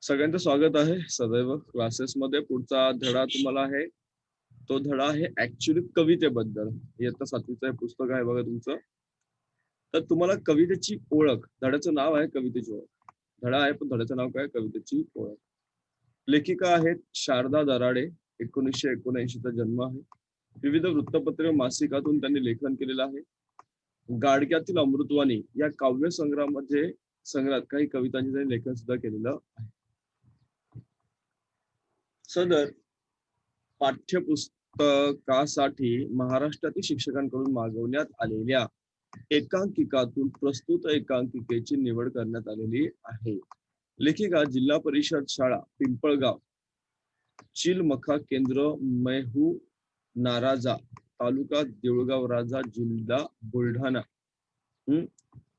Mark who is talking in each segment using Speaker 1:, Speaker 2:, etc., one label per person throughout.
Speaker 1: सगळ्यांचं स्वागत आहे सदैव क्लासेस मध्ये. पुढचा धडा तुम्हाला आहे, तो धडा आहे ऍक्च्युली कवितेबद्दल. इयत्ता 7वीचं हे पुस्तक आहे बघा तुमचं. तर तुम्हाला कवितेची ओळख, धड्याचं नाव आहे कवितेची ओळख. धडा आहे पण धड्याचं नाव काय? कवितेची ओळख. लेखिका आहेत शारदा दराडे. 1979 चा जन्म आहे. विविध वृत्तपत्रे व मासिकातून त्यांनी लेखन केलेलं आहे. गाडग्यातील अमृतवाणी या काव्य संग्रहात काही कवितांचे त्यांनी लेखन सुद्धा केलेलं आहे. सदर पाठ्यपुस्तकासाठी महाराष्ट्रातील शिक्षकांकडून मागवण्यात आलेल्या एकांकिकातून प्रस्तुत एकांकिकेची निवड करण्यात आलेली आहे. लेखिका जिल्हा परिषद शाळा पिंपळगाव, चिलमखा केंद्र, मैहू नाराजा, तालुका देऊळगाव राजा, जिल्हा बुलढाणा.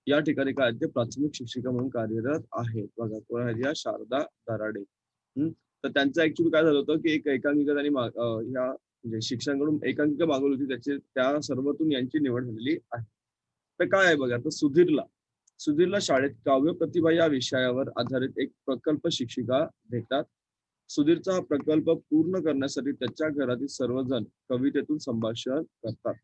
Speaker 1: या ठिकाणी काय ते प्राथमिक शिक्षिका म्हणून कार्यरत आहेत. बघा कोण आहेत या? शारदा दराडे. तर त्यांचं ऍक्च्युली काय झालं होतं की एक एकांकिका त्यांनी या म्हणजे शिक्षकांकडून एकांकिका मागवली होती, त्या सर्वातून यांची निवड झालेली आहे. तर काय आहे बघा, तर सुधीरला शाळेत काव्य प्रतिभा या विषयावर आधारित एक प्रकल्प शिक्षिका देतात. सुधीरचा हा प्रकल्प पूर्ण करण्यासाठी त्याच्या घरातील सर्वजण कवितेतून संभाषण करतात.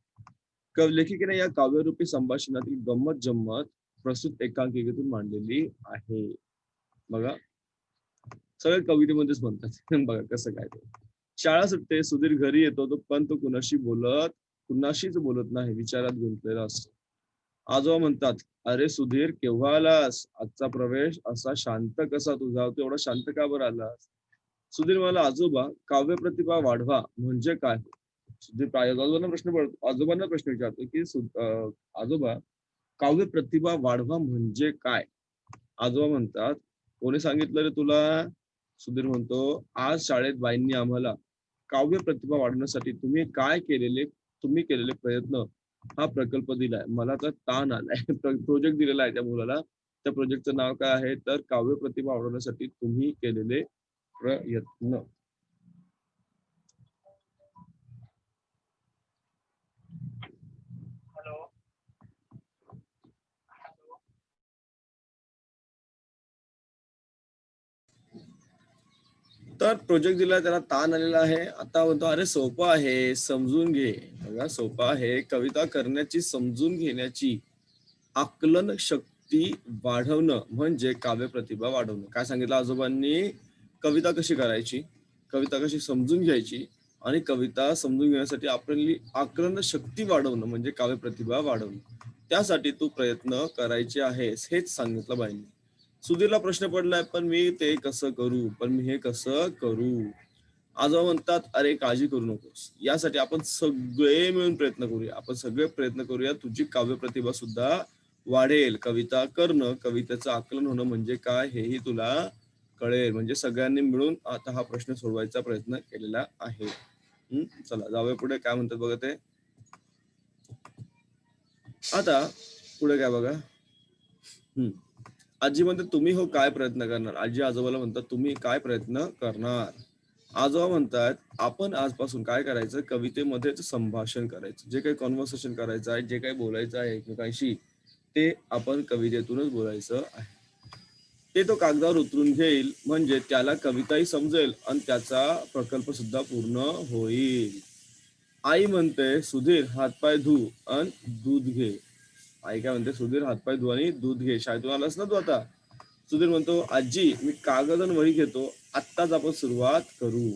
Speaker 1: लेखिकेने या काव्यरूपी संभाषणातील गंमत जम्मत प्रस्तुत एकांकिकेतून मांडलेली आहे. बघा सगळं कवितेमध्येच म्हणतात. बघा कसं काय ते. शाळा सुटते, सुधीर घरी येतो, पण तो कुणाशीच बोलत नाही, विचारात गुंतलेला असतो. आजोबा म्हणतात, अरे सुधीर केव्हा आलास? आजचा प्रवेश असा शांत कसा तुझा? तू एवढा शांत का बरं आलास? सुधीर मला, आजोबा काव्य प्रतिभा वाढवा म्हणजे काय? सुधीर आजोबांना प्रश्न विचारतो की आजोबा काव्य प्रतिभा वाढवा म्हणजे काय? आजोबा म्हणतात, कोणी सांगितलं रे तुला? सुधीर म्हणतो, आज शाळेत बाईंनी आम्हाला काव्य प्रतिभा वाढवण्यासाठी तुम्ही केलेले प्रयत्न हा प्रकल्प दिलाय. मला तर ताण आलाय. प्रोजेक्ट दिलेला आहे त्या मुलाला. त्या प्रोजेक्टचं नाव काय आहे? तर काव्य प्रतिभा वाढवण्यासाठी तुम्ही केलेले प्रयत्न. तर प्रोजेक्ट दिला, त्याला ताण आलेला आहे. आता म्हणतो, अरे सोपं आहे, समजून घे. बघा सोपं आहे, कविता करण्याची, समजून घेण्याची आकलन शक्ती वाढवणं म्हणजे काव्य प्रतिभा वाढवणं. काय सांगितलं आजोबांनी? कविता कशी करायची, कविता कशी समजून घ्यायची, आणि कविता समजून घेण्यासाठी आपली आकलन शक्ती वाढवणं म्हणजे काव्य प्रतिभा वाढवणं. त्यासाठी तू प्रयत्न करायचे आहेस, हेच सांगितलं बाईंनी. सुधीरला प्रश्न पडलाय, पण मी हे कसं करू? आजोबा म्हणतात, अरे काळजी करू नकोस, यासाठी आपण सगळे मिळून प्रयत्न करूया. तुझी काव्य प्रतिभा सुद्धा वाढेल. कविता करणं, कवितेचं आकलन होणं म्हणजे काय हेही तुला कळेल. म्हणजे सगळ्यांनी मिळून आता हा प्रश्न सोडवायचा प्रयत्न केलेला आहे. चला जाऊया पुढे. काय म्हणतात बघा ते. आता पुढे काय बघा. आजी म्हणते, तुम्ही हो काय प्रयत्न करणार? आजी आजोबाला म्हणतात, तुम्ही काय प्रयत्न करणार? आजोबा म्हणतात, आपण आजपासून काय करायचं? कवितेमध्येच संभाषण करायचं. जे काही कॉन्व्हर्सेशन करायचं आहे, जे काही बोलायचं आहे एकमेकांशी, ते आपण कवितेतूनच बोलायचं आहे. ते तो कागदावर उतरून घेईल, म्हणजे त्याला कविताही समजेल आणि त्याचा प्रकल्प सुद्धा पूर्ण होईल. आई म्हणते, सुधीर हातपाय धु आणि दूध घे. आई काय म्हणते? सुधीर हातपाय धु आणि दूध घे. शाळेतून आलास ना तू आता? सुधीर म्हणतो, आजी मी कागद आणि वही घेतो, आत्ताच आपण सुरुवात करू.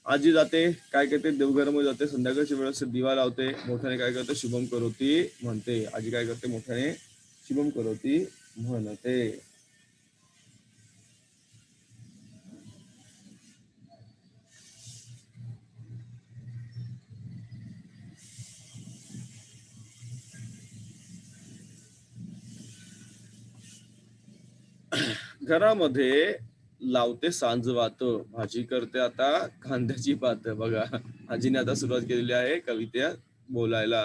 Speaker 1: आजी जाते, काय करते? देवघरामध्ये जाते. संध्याकाळची वेळ दिवा लावते. मोठ्याने काय करते? शुभम करोती म्हणते. आजी काय करते? मोठ्याने शुभम करोती म्हणते. घरामध्ये लावते सांजवात, भाजी करते आता कांद्याची पात. बघा आजीने आता सुरुवात केलेली आहे कविता बोलायला.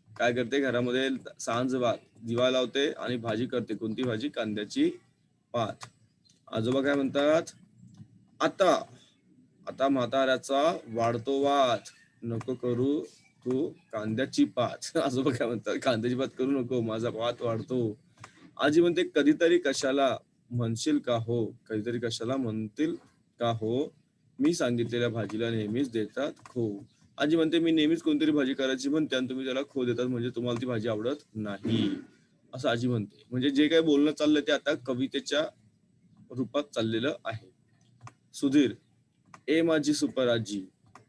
Speaker 1: काय करते? घरामध्ये सांजवात, दिवा लावते आणि भाजी करते. कोणती भाजी? कांद्याची पात. आजोबा काय म्हणतात? आता म्हाताऱ्याचा वाढतो वाद, नको करू तू कांद्याची पात. आजोबा काय म्हणतात? कांद्याची पात करू नको, माझा वाद वाढतो. आजी म्हणते, कधीतरी कशाला म्हणशील का हो, कधीतरी कशाला म्हणतील का हो, मी सांगितलेल्या भाजीला नेहमीच देतात खो. आजी म्हणते, मी नेहमीच कोणतरी भाजी करायची म्हणते आणि तुम्ही त्याला खो देतात म्हणजे तुम्हाला ती भाजी आवडत नाही. असं आजी म्हणते. म्हणजे जे काही बोलणं चाललंय ते आता कवितेच्या रूपात चाललेलं आहे. सुधीर, ए माझी सुपर आजी,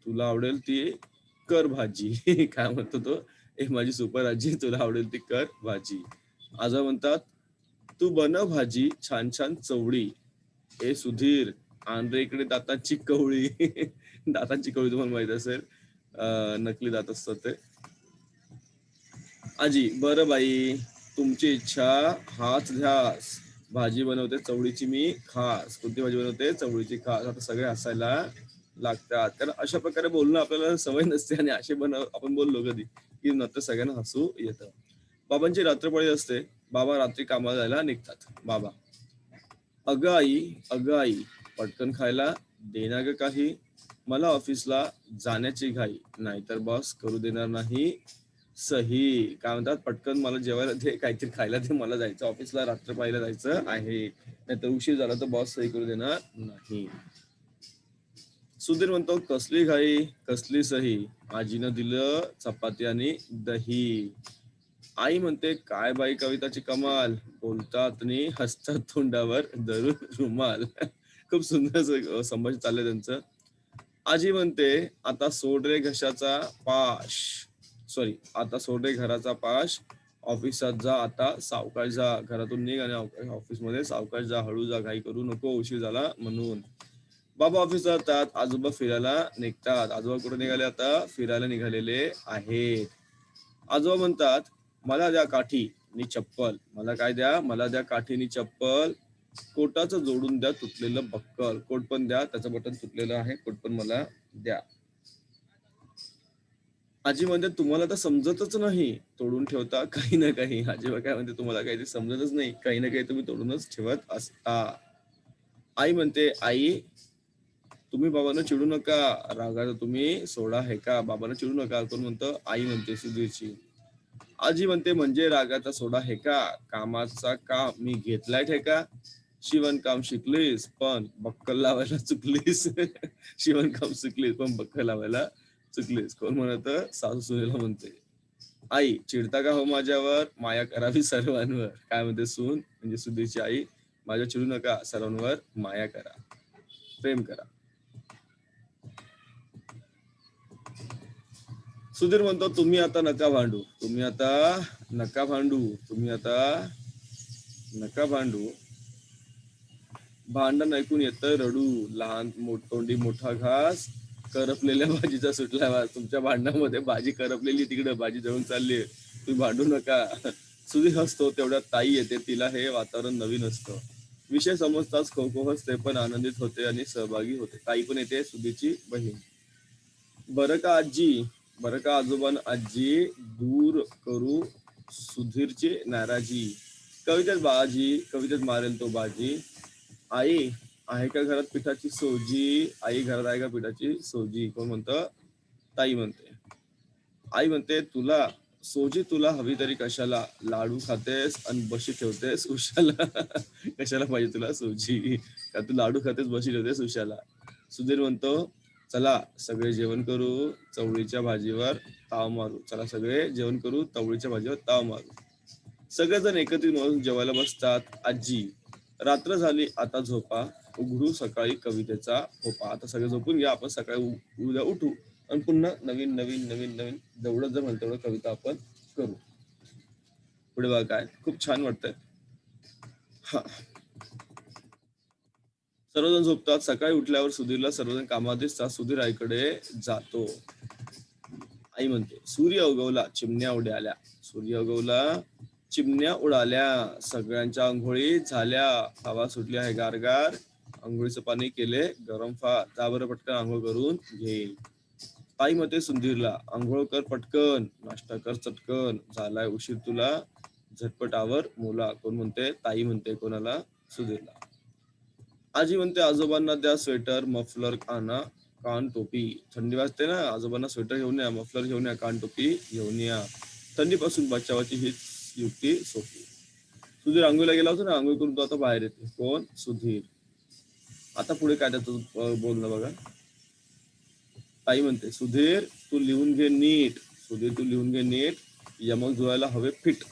Speaker 1: तुला आवडेल ती कर भाजी. काय म्हणतो तो? ए माझी सुपर आजी, तुला आवडेल ती कर भाजी. आजोबा म्हणतात, तू बनव भाजी छान छान चवळी. ए सुधीर, आण रे इकडे दातांची कवळी. दातांची कवळी तुम्हाला माहित असेल, नकली दात असतात ते. आजी, बरं बाई, तुमची इच्छा हाच ध्यास. भाजी बनवते चवळीची मी खास. कोणती भाजी बनवते? चवळीची खास. आता सगळे हसायला लागतात, कारण अशा प्रकारे बोलणं आपल्याला सवय नसते आणि असे आपण बोललो कधी की नंतर सगळ्यांना हसू येतं. बाबांची रात्रपाळी असते. बाबा रात्री कामाला जायला निघतात. बाबा, अगं आई, पटकन खायला दे ना ग काही. मला ऑफिसला जाण्याची घाई, नाहीतर बॉस करू देणार नाही सही. काय म्हणतात, पटकन मला जेवायला दे, काहीतरी खायला दे, मला जायचं ऑफिसला, रात्रपाळीला जायचं आहे, नाहीतर उशीर झाला तर बॉस सही करू देणार नाही. सुधीर म्हणतो, कसली घाई, कसली सही, आजीनं दिलं चपाती आणि दही. आई म्हणते, काय बाई कविताची कमाल, बोलतात आणि हसतात तोंडावर धरून रुमाल. खूप सुंदर संभाषण चाललंय त्यांचं. आजी म्हणते, आता सोड रे घशाचा पाश, सॉरी, आता सोड रे घराचा पाश, ऑफिसात जा आता सावकाश जा, घरातून निघ आणि ऑफिस मध्ये सावकाश जा, हळू जा, घाई करू नको, उशीर झाला म्हणून. बाबा ऑफिस जातात, आजोबा फिरायला निघतात. आजोबा कुठे निघाले? आता फिरायला निघालेले आहेत. आजोबा म्हणतात, मला द्या काठी आणि चप्पल. मला काय द्या? मला द्या काठी आणि चप्पल. कोटाचं जोडून द्या तुटलेलं बक्कल. कोट पण द्या, त्याचं बटन तुटलेलं आहे, कोट पण मला द्या. आजी म्हणते, तुम्हाला तर समजतच नाही, तोडून ठेवता काही ना काही. आजीबा काय म्हणते, तुम्हाला काही समजतच नाही, काही ना काही तुम्ही तोडूनच ठेवत असता. आई म्हणते, आई, तुम्ही बाबांना चिडू नका, रागाचा तुम्ही सोडा हे का, बाबांना चिडू नका. कोण म्हणतं? आई म्हणते सुधीरची. आजी म्हणते, म्हणजे रागाचा सोडा हे का, कामाचा का मी घेतलाय ठेका. शिवणकाम शिकलीस पण बक्कल लावायला चुकलीस. शिवणकाम शिकलीस पण बक्कल लावायला चुकलीस. कोण म्हणत? सासू सुनेला म्हणते. आई, चिडता का हो माझ्यावर, माया करावी सर्वांवर. काय म्हणते सून, म्हणजे सुधीरची आई, माझ्या चिडू नका, सर्वांवर माया करा, प्रेम करा. सुधीर म्हणतो, तुम्ही आता नका भांडू, तुम्ही आता नका भांडू, तुम्ही आता नका भांडू. भांडण ऐकून येतं रडू, लहान तोंडी मोठा घास, करपलेल्या भाजीचा सुटला वास. तुमच्या भांडणामध्ये भाजी करपलेली, तिकडे भाजी जळून चालली, तुम्ही भांडू नका. सुधीर हसतो, तेवढ्यात ताई येते. तिला हे वातावरण नवीन असतं. विषय समजताच खो खो हसते, पण आनंदित होते आणि सहभागी होते. ताई पण येते, सुधीरची बहीण. बरं का आजी, बरं का आजोबा आजी, दूर करू सुधीरची नाराजी. कवितेत बाजी, कवितेत मारेल तो बाजी. आई, आहे का घरात पिठाची सोजी, आई घरात आहे का पिठाची सोजी. कोण म्हणतं? ताई म्हणते. आई म्हणते, तुला सोजी तुला हवी तरी कशाला, लाडू खातेस आणि बशी ठेवतेस उशाला. कशाला पाहिजे तुला सोजी, का तू लाडू खातेस बशी ठेवतेस उशाला. सुधीर म्हणतो, चला सगळे जेवण करू, चवळीच्या भाजीवर ताव मारू. चला सगळे जेवण करू, चवळीच्या भाजीवर ताव मारू. सगळेजण एकत्रित म्हणून जेवायला बसतात. आजी, रात्र झाली आता झोपा, उघडू सकाळी कवितेचा होपा. आता सगळे झोपून घ्या, आपण सकाळी उद्या उठू आणि पुन्हा नवीन नवीन नवीन नवीन जेवढं जर म्हणतं तेवढं कविता आपण करू. पुढे बघा, काय खूप छान वाटतंय. हा, सर्वजण झोपतात. सकाळी उठल्यावर सुधीरला सर्वजण कामात दिसतात. सुधीर आईकडे जातो. आई म्हणते, सूर्य उगवला, चिमण्या उडाल्या. सूर्य उगवला, चिमण्या उडाल्या. सगळ्यांच्या आंघोळी झाल्या, हवा सुटली आहे गारगार. आंघोळीचं पाणी केले गरम फार, जा बरं पटकन आंघोळ करून घे. ताई म्हणते सुधीरला, आंघोळ कर पटकन, नाश्ता कर चटकन, झालाय उशीर तुला, झटपट आवर मुला. कोण म्हणते? ताई म्हणते कोणाला? सुधीरला. आजी म्हणते, आजोबांना द्या स्वेटर, मफलर आणा, कान टोपी. थंडी वाजते ना, आजोबांना स्वेटर घेऊन या, मफलर घेऊन या, कान टोपी घेऊन या. थंडीपासून बचावाची हीच युक्ती सोपी. सुधीर आंघोळीला गेला होता ना, आंघोळ करून तो आता बाहेर येते. कोण? सुधीर. आता पुढे काय त्याचं बोलणं बघा. ताई म्हणते, सुधीर तू लिहून घे नीट. सुधीर तू लिहून घे नीट. यमक जुळायला हवे फिट.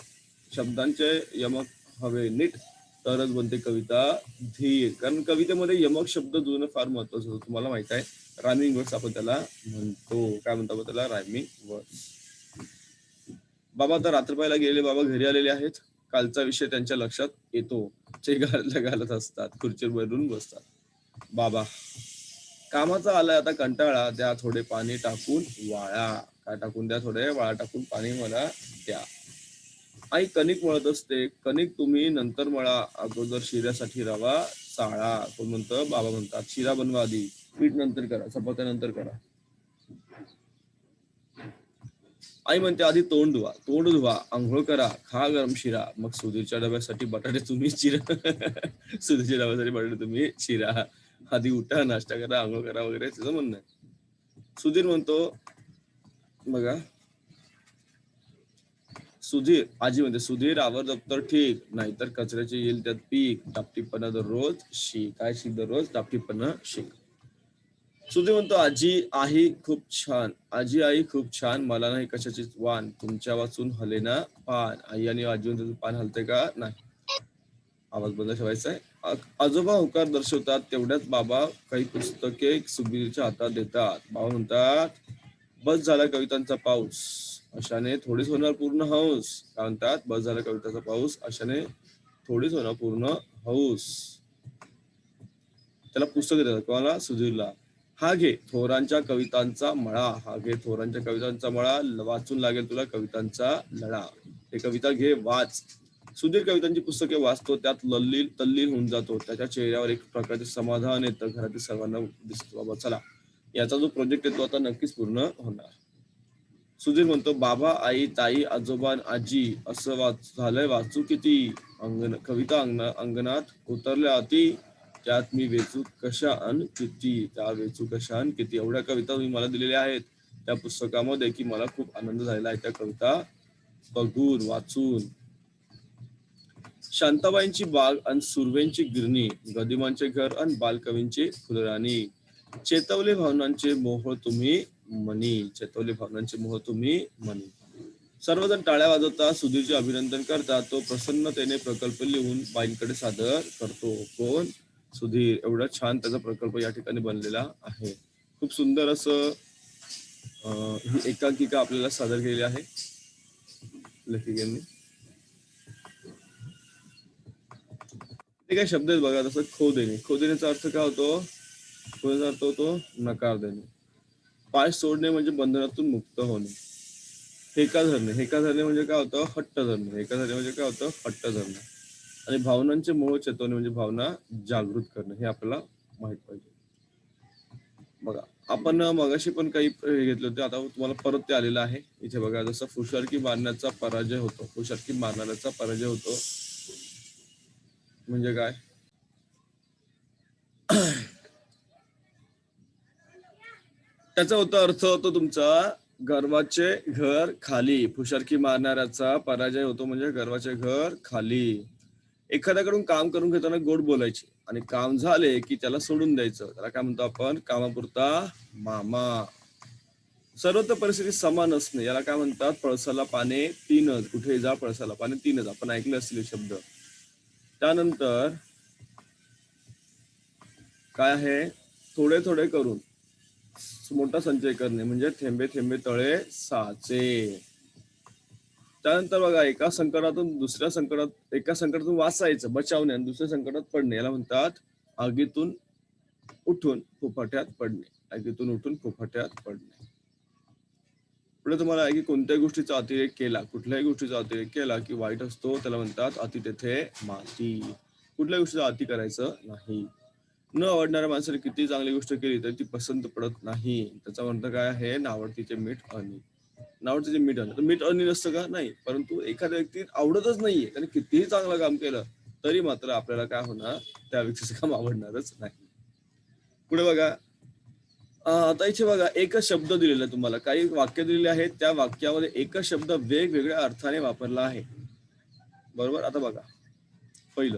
Speaker 1: शब्दांचे यमक हवे नीट, तरच बनते कविता धीर. कारण कवितेमध्ये यमक शब्द जुळणं फार महत्वाचं होतं. तुम्हाला माहित आहे, रायमिंग वर्ड्स आपण त्याला म्हणतो. काय म्हणतो त्याला? Rhyming words. बाबा आता रात्रपायला गेलेले बाबा घरी आलेले आहेत. कालचा विषय त्यांच्या लक्षात येतो. चे घालत असतात, खुर्चीवर भरून बसतात. बाबा, कामाचा आलाय आता कंटाळा, द्या थोडे पाणी टाकून वाळा. काय टाकून द्या? थोडे वाळा टाकून पाणी मला द्या. आई कणिक मळत असते. कणिक तुम्ही नंतर मळा, अगोदर शिऱ्यासाठी रवा चाळा. कोण म्हणतं? बाबा म्हणतात. शिरा बनवा आधी, पीठ नंतर करा, चपात्या नंतर करा. आई म्हणते आधी तोंड धुवा, आंघोळ करा, खा गरम शिरा. मग सुधीरच्या डब्यासाठी बटाटे तुम्ही चिरा. सुधीरच्या डब्यासाठी बटाटे तुम्ही चिरा. आधी उठा, नाश्ता करा, आंघोळ करा वगैरे तिचं म्हणणं आहे. सुधीर म्हणतो बघा, सुधीर, आजी म्हणते सुधीर आवर दप्तर ठीक, नाहीतर कचऱ्याचे येईल त्यात पीक. टापटीपणा दररोज शिक. काय शिक? दररोज टापटीपणा शिक. सुधीर म्हणतो आजी आई खूप छान, आजी आई खूप छान, मला नाही कशाचीच वान, तुमच्या वाचून हलेना पान. आई आणि आजी म्हणते पान हलते का? नाही. आवाज बंद ठेवायचा आहे. आजोबा होकार दर्शवतात, तेवढ्यात बाबा काही पुस्तके सुधीरच्या हातात देतात. बाबा म्हणतात बस झाला कवितांचा पाऊस, अशाने थोडीच होणार पूर्ण हौस. काय म्हणतात? बस झाला कवितांचा पाऊस, अशाने थोडीच होणार पूर्ण हौस. त्याला पुस्तक देतात. कोणाला? सुधीरला. हा घे थोरांच्या कवितांचा मळा, हा घे थोरांच्या कवितांचा मळा, वाचून लागेल तुला कवितांचा लळा. हे कविता घे, वाच. सुधीर कवितांची पुस्तके वाचतो, त्यात तल्लीन होऊन जातो. त्याच्या चेहऱ्यावर एक प्रकारचे समाधान येतं. घरातील सर्वांना दिसतो बाबा चला याचा जो प्रोजेक्ट आहे तो आता नक्कीच पूर्ण होणार. सुधीर म्हणतो बाबा आई ताई आजोबा आजी असं झालंय वाचू किती, कविता अंगणात उतरल्या अति, त्यात मी वेचू कशा अन किती. त्या वेचू कशा अन किती एवढ्या कविता तुम्ही मला दिलेल्या आहेत त्या पुस्तकामध्ये, की मला खूप आनंद झालेला आहे त्या कविता बघून वाचून. शांताबाईंची बाग आणि सुरवेंची गिरणी, गदिमांचे घर आणि बालकवींची फुलराणी. चेतवले भावनांचे मोह तुम्ही मनी, चेतवले भावनांचे मोह तुम्ही मनी. सर्वजण टाळ्या वाजवता सुधीरचे अभिनंदन करतात. तो प्रसन्नतेने प्रकल्प लिहून बाईंकडे सादर करतो. कोण? सुधीर. एवढा छान त्याचा प्रकल्प या ठिकाणी बनलेला आहे. खूप सुंदर असं ही एकांकिका आपल्याला सादर केलेली आहे लेखिकेंनी. ते काय शब्द आहेत बघा, तसं खो देणे. खो देण्याचा अर्थ काय होतो? खो देण्याचा अर्थ होतो नकार देणे. पाय सोडणे म्हणजे बंधनातून मुक्त होणे. हेका धरणे, हेका धरणे म्हणजे काय होतं? हट्ट धरणे. हेका धरणे म्हणजे काय होतं? हट्ट धरणे. आणि भावनांचे मोह चेतवणे म्हणजे भावना जागृत करणे, हे आपल्याला माहित पाहिजे. बघा आपण मगाशी पण काही घेतले होते, आता तुम्हाला परत ते आलेलं आहे इथे बघा. जसं फुशारकी मारण्याचा पराजय होतो, फुशारकी मारणाऱ्याचा पराजय होतो म्हणजे काय? त्याचा होता अर्थ होतो तुमचा गर्वाचे घर खाली. फुशारकी मारणाऱ्याचा पराजय होतो म्हणजे गर्वाचे घर खाली. एखाद्याकडून काम करून घेताना गोड बोलायचे आणि काम झाले की त्याला सोडून द्यायचं, त्याला काय म्हणतो आपण? कामापुरता मामा. सर्वत्र परिस्थिती समान असणे, याला काय म्हणतात? पळसाला पाने तीनच. कुठे जा पळसाला पाने तीनच, आपण ऐकले असतील शब्द. त्यानंतर काय आहे? थोडे थोडे करून मोठा संचय करणे म्हणजे थेंबे थेंबे तळे साचे. त्यानंतर बघा एका संकटातून दुसऱ्या संकटात, एका संकटातून वाचायचं बचावणे आणि दुसऱ्या संकटात पडणे, याला म्हणतात आगीतून उठून फुफाट्यात पडणे. आगीतून उठून फुफाट्यात पडणे. पुढे तुम्हाला आहे की कोणत्याही गोष्टीचा अतिरेक केला, कुठल्याही गोष्टीचा अतिरेक केला की वाईट असतो, त्याला म्हणतात अति तेथे माती. कुठल्याही गोष्टीचा अति करायचं नाही. न आवडणाऱ्या माणसाने किती चांगली गोष्ट केली तरी ती पसंत पडत नाही. त्याचा म्हणतं काय आहे? नावडतीचे मीठ अनी. नावडतीचे मीठ अनी, तर मीठ अनी नसतं का? नाही. परंतु एखाद्या व्यक्ती आवडतच नाहीये, त्याने कितीही चांगलं काम केलं तरी मात्र आपल्याला काय होणार? त्या व्यक्तीचं काम आवडणारच नाही. पुढे बघा, आता इथे बघा एकच शब्द दिलेला आहे तुम्हाला, काही वाक्य दिलेले आहेत, त्या वाक्यामध्ये एकच शब्द वेगवेगळ्या अर्थाने वापरला आहे. बरोबर. आता बघा पहिलं,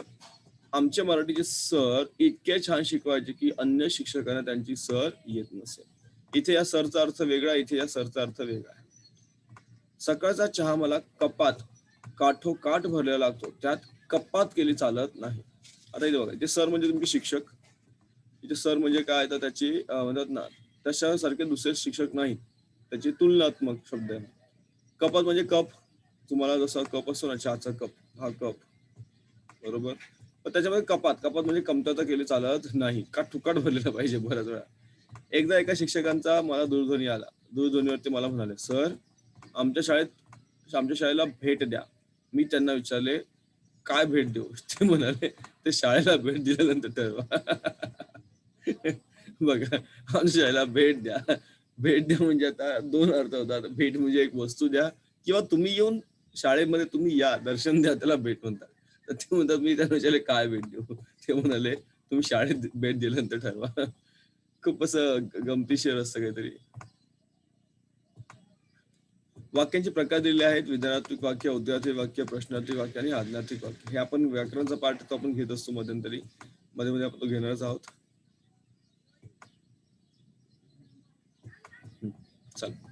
Speaker 1: आमचे मराठीचे सर इतके छान शिकवायचे की अन्य शिक्षकांना त्यांची सर येत नसे. इथे या सरचा अर्थ वेगळा, इथे या सरचा अर्थ वेगळा आहे. सकाळचा चहा मला कपात काठोकाठ भरलेला लागतो, त्यात कपात केली चालत नाही. आता इथे बघा, इथे सर म्हणजे तुमचे शिक्षक. इथे सर म्हणजे काय, तर त्याची म्हणतात ना, तशासारखे दुसरे शिक्षक नाहीत, त्याची तुलनात्मक शब्द आहे. कपात म्हणजे कप, तुम्हाला जसा कप असतो ना चहाचा कप, हा कप, बरोबर. पण त्याच्यामध्ये कपात कपात म्हणजे कमतरता केली चालत नाही, काठोकाठ भरलेलं पाहिजे बऱ्याच वेळा. एकदा एका शिक्षकांचा मला दूरध्वनी आला. दूरध्वनीवरती मला म्हणाले, सर आमच्या शाळेला भेट द्या. मी त्यांना विचारले, काय भेट देऊ? ते म्हणाले, ते शाळेला भेट दिल्यानंतर ठरवा. बघा, आमच्या शाळेला भेट द्या. भेट द्या म्हणजे आता दोन अर्थ होतात. भेट म्हणजे एक वस्तू द्या किंवा तुम्ही येऊन शाळेमध्ये तुम्ही या, दर्शन द्या, त्याला भेट म्हणतात. तर ते म्हणतात, मी त्यांना विचारले, काय भेट देऊ? ते म्हणाले, तुम्ही शाळेत भेट दिल्यानंतर ठरवा. खूप असं गमतीशीर असतं काहीतरी. वाक्यांचे प्रकार दिलेले आहेत: विधानात्मक वाक्य, उद्गारात्मक वाक्य, प्रश्नार्थी वाक्य आणि आज्ञार्थक वाक्य. हे आपण व्याकरणचा पाठ तो आपण घेत असतो मध्यंतरी. मध्ये मध्ये आपण तो घेणारच आहोत. चला.